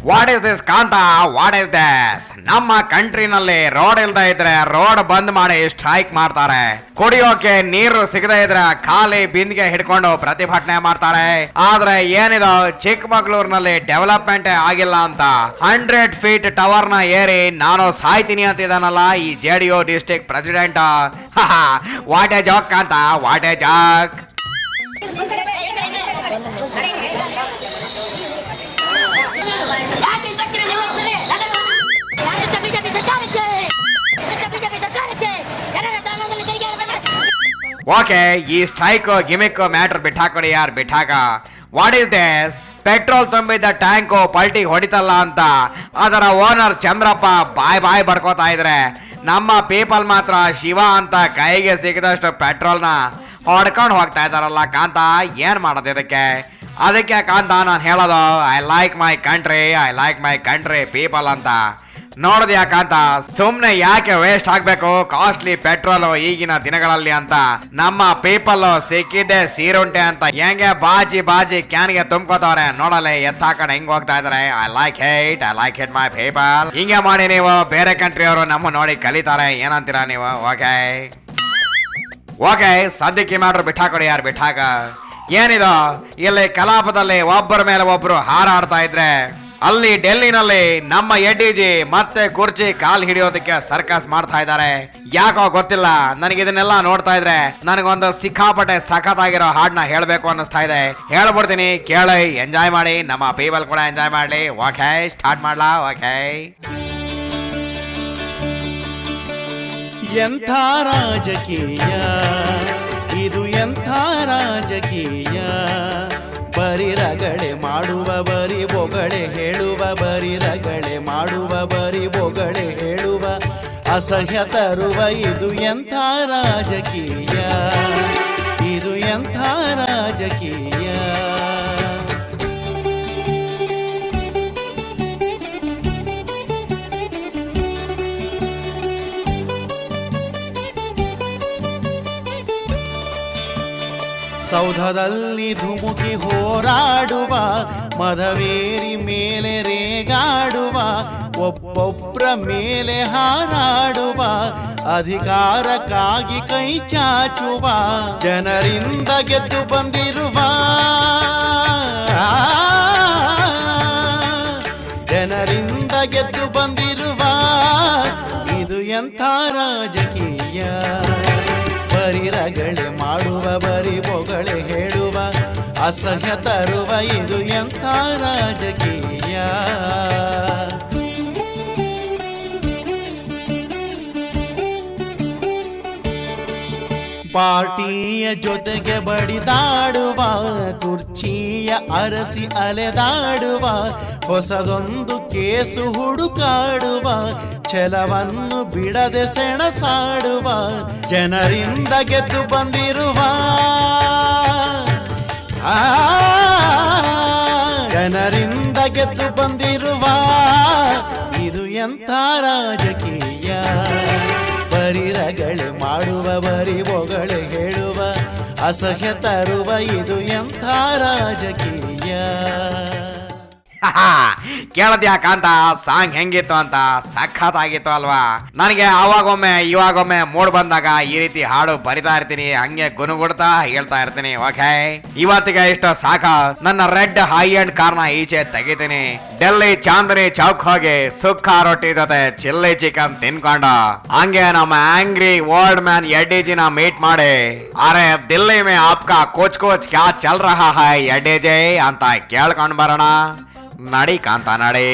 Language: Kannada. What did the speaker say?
What is this Kantha? What is this? ನಮ್ಮ ಕಂಟ್ರಿನಲ್ಲಿ ರೋಡ್ ಇಲ್ದೇ ಇದ್ರೆ ರೋಡ್ ಬಂದ್ ಮಾಡಿ ಸ್ಟ್ರೈಕ್ ಮಾಡ್ತಾರೆ. ಕುಡಿಯೋಕೆ ನೀರು ಸಿಗದೇ ಇದ್ರೆ ಖಾಲಿ ಬಿಂದಿಗೆ ಹಿಡ್ಕೊಂಡು ಪ್ರತಿಭಟನೆ ಮಾಡ್ತಾರೆ. ಆದ್ರೆ ಏನಿದು ಚಿಕ್ಕಮಗಳೂರಿನಲ್ಲಿ ಡೆವಲಪ್ಮೆಂಟ್ ಆಗಿಲ್ಲ ಅಂತ 100 ಫೀಟ್ ಟವರ್ ನ ಏರಿ ನಾನು ಸಾಯ್ತೀನಿ ಅಂತಿದ್ದಾನಲ್ಲ ಈ JDU district president. What a jack Kantha, what a jack. Okay, ಈ ಸ್ಟ್ರೈಕ್ ಗಿಮಿಕ್ ಮ್ಯಾಟರ್ ಬಿಟ್ಟಾಕೊಡಿ ಯಾರ್, ಬಿಟ್ಟಾಕ. What is this? ಪೆಟ್ರೋಲ್ ತುಂಬಿದ್ದ ಟ್ಯಾಂಕು ಪಲ್ಟಿಗೆ ಹೊಡಿತಲ್ಲ ಅಂತ ಅದರ ಓನರ್ ಚಂದ್ರಪ್ಪ ಬಾಯ್ ಬಡ್ಕೋತಾ ಇದ್ರೆ, ನಮ್ಮ ಪೀಪಲ್ ಮಾತ್ರ ಶಿವ ಅಂತ ಕೈಗೆ ಸಿಗದಷ್ಟು ಪೆಟ್ರೋಲ್ನ ಹೊಡ್ಕೊಂಡು ಹೋಗ್ತಾ ಇದಾರಲ್ಲ ಕಾಂತ. ಏನ್ ಮಾಡೋದು ಅದಕ್ಕೆ ಕಾಂತ ನಾನು ಹೇಳೋದು I like my country people ಅಂತ. ನೋಡೋದು ಯಾಕಂತ, ಸುಮ್ನೆ ಯಾಕೆ ವೇಸ್ಟ್ ಆಗ್ಬೇಕು ಕಾಸ್ಟ್ಲಿ ಪೆಟ್ರೋಲ್ ಈಗಿನ ದಿನಗಳಲ್ಲಿ ಅಂತ. ನಮ್ಮ ಪೀಪಲ್ ಸಿಕ್ಕಿದ್ದೆ ಸೀರುಂಟೆ ಅಂತ ಹೆಂಗೆ ಬಾಜಿ ಕ್ಯಾನ್ಗೆ ತುಂಬ್ಕೋತವ್ರೆ ನೋಡಲೆ ಎತ್ತಾಕಡೆ ಹೆಂಗ್ ಹೋಗ್ತಾ ಇದಾರೆ. I like it my people. ಹಿಂಗೆ ಮಾಡಿ ನೀವು ಬೇರೆ ಕಂಟ್ರಿ ಅವರು ನಮ್ಮ ನೋಡಿ ಕಲಿತಾರೆ. ಏನಂತೀರಾ ನೀವು? ಓಕೆ ಸದ್ಯಕ್ಕೆ ಮಾಡ್ರು ಬಿಟ್ಟಾಕೊಡಿ ಯಾರು, ಬಿಟ್ಟಾಕ. ಏನಿದು ಇಲ್ಲಿ ಕಲಾಪದಲ್ಲಿ ಒಬ್ಬರ ಮೇಲೆ ಒಬ್ರು ಹಾರಾಡ್ತಾ ಇದ್ರೆ, ಅಲ್ಲಿ ಡೆಲ್ಲಿನಲ್ಲಿ ನಮ್ಮ ಎಡ್ಡಿಜಿ ಮತ್ತೆ ಕುರ್ಚಿ ಕಾಲ್ ಹಿಡಿಯೋದಕ್ಕೆ ಸರ್ಕಸ್ ಮಾಡ್ತಾ ಇದ್ದಾರೆ. ಯಾಕೋ ಗೊತ್ತಿಲ್ಲ, ನನಗೆ ಇದನ್ನೆಲ್ಲ ನೋಡ್ತಾ ಇದ್ರೆ ನನಗೊಂದು ಸಿಕ್ಕಾಪಟ್ಟೆ ಸಖತ್ತಾಗಿರೋ ಹಾಡನ್ನ ಹೇಳ್ಬೇಕು ಅನ್ನಿಸ್ತಾ ಇದೆ. ಹೇಳ್ಬಿಡ್ತೀನಿ, ಕೇಳಿ, ಎಂಜಾಯ್ ಮಾಡಿ, ನಮ್ಮ ಪೀಪಲ್ ಕೂಡ ಎಂಜಾಯ್ ಮಾಡ್ಲಿ. ಓಕೆ, ಸ್ಟಾರ್ಟ್ ಮಾಡ್ಲಾ? ಓಕೆ. ಎಂಥ ರಾಜಕೀಯ ಇದು, ಎಂಥ ರಾಜಕೀಯ, ಬರಿ ರಗಳೆ ಮಾಡುವ, ಬರಿ ಬೊಗಳೆ ಹೇಳುವ, ಬರಿ ರಗಳೆ ಮಾಡುವ, ಬರಿ ಬೊಗಳೆ ಹೇಳುವ, ಅಸಹ್ಯ ತರುವ ಇದು ಎಂಥ ರಾಜಕೀಯ, ಇದು ಎಂಥ ರಾಜಕೀಯ. ಸೌಧದಲ್ಲಿ ಧುಮುಕಿ ಹೋರಾಡುವ, ಮದವೇರಿ ಮೇಲೆ ರೇಗಾಡುವ, ಒಬ್ಬೊಬ್ಬರ ಮೇಲೆ ಹಾರಾಡುವ, ಅಧಿಕಾರಕ್ಕಾಗಿ ಕೈ ಚಾಚುವ, ಜನರಿಂದ ಗೆದ್ದು ಬಂದಿರುವ, ಜನರಿಂದ ಗೆದ್ದು ಬಂದಿರುವ ಇದು ಎಂಥ ರಾಜಕೀಯ, ಬರಿ ರಗಳೆ ಮಾಡುವ, ಬರಿ ಬೊಗಳೆ ಹೇಳುವ, ಅಸಹ್ಯ ತರುವ ಇದು ಎಂಥ ರಾಜಕೀಯ. ಪಾರ್ಟಿಯ ಜೊತೆಗೆ ಬಡಿದಾಡುವ, ಕುರ್ಚಿಯ ಅರಸಿ ಅಲೆದಾಡುವ, ಹೊಸದೊಂದು ಕೇಸು ಹುಡುಕಾಡುವ, ಛಲವನ್ನು ಬಿಡದೆ ಸೆಣಸಾಡುವ, ಜನರಿಂದ ಗೆದ್ದು ಬಂದಿರುವ, ಜನರಿಂದ ಗೆದ್ದು ಬಂದಿರುವ ಇದು ಎಂಥ ರಾಜಕೀಯ, ಬರಿ ರಗಳೆ ಮಾಡುವ, ಬರಿ ಬೊಗಳೆ ಹೇಳುವ, ಅಸಹ್ಯ ತರುವ ಇದು ಎಂಥ ರಾಜಕೀಯ. ಕೇಳದ್ಯಾಕಂತ ಸಾಂಗ್ ಹೆಂಗಿತ್ತು ಅಂತ? ಸಖತ್ತಾಗಿತ್ತು ಅಲ್ವಾ? ನನಗೆ ಅವಾಗೊಮ್ಮೆ ಇವಾಗೊಮ್ಮೆ ಮೂಡ್ ಬಂದಾಗ ಈ ರೀತಿ ಹಾಡು ಬರಿತಾ ಇರ್ತೀನಿ, ಹಂಗೆ ಗುನುಗುಡ್ತಾ ಹೇಳ್ತಾ ಇರ್ತೀನಿ. ಓಕೆ, ಇವತ್ತಿಗೆ ಇಷ್ಟು ಸಾಕ. ನನ್ನ ರೆಡ್ ಹೈ ಎಂಡ್ ಕಾರ್ನ ಈಚೆ ತೆಗಿತೀನಿ. ಡೆಲ್ಲಿ ಚಾಂದನಿ ಚೌಕ್ ಹೋಗಿ ಸುಕ್ಕ ರೊಟ್ಟಿ ಜೊತೆ ಚಿಲ್ಲಿ ಚಿಕನ್ ತಿನ್ಕೊಂಡು ಹಂಗೆ ನಮ್ಮ ಆಂಗ್ರಿ ಓಲ್ಡ್ ಮ್ಯಾನ್ ಎಡ್ಡಿಜಿನ ಮೀಟ್ ಮಾಡಿ, ಅರೆ ದಿಲ್ಲಿ ಮೇ ಆಪ್ಕಾ ಕೋಚ್ ಕ್ಯಾ ಚಲ್ ರಹಾ ಹೈ ಎಡ್ಡಿಜಿ ಅಂತ ಕೇಳ್ಕೊಂಡ್ ಬರೋಣ. ನಡಿ ಕಾಂತ ನಡಿ.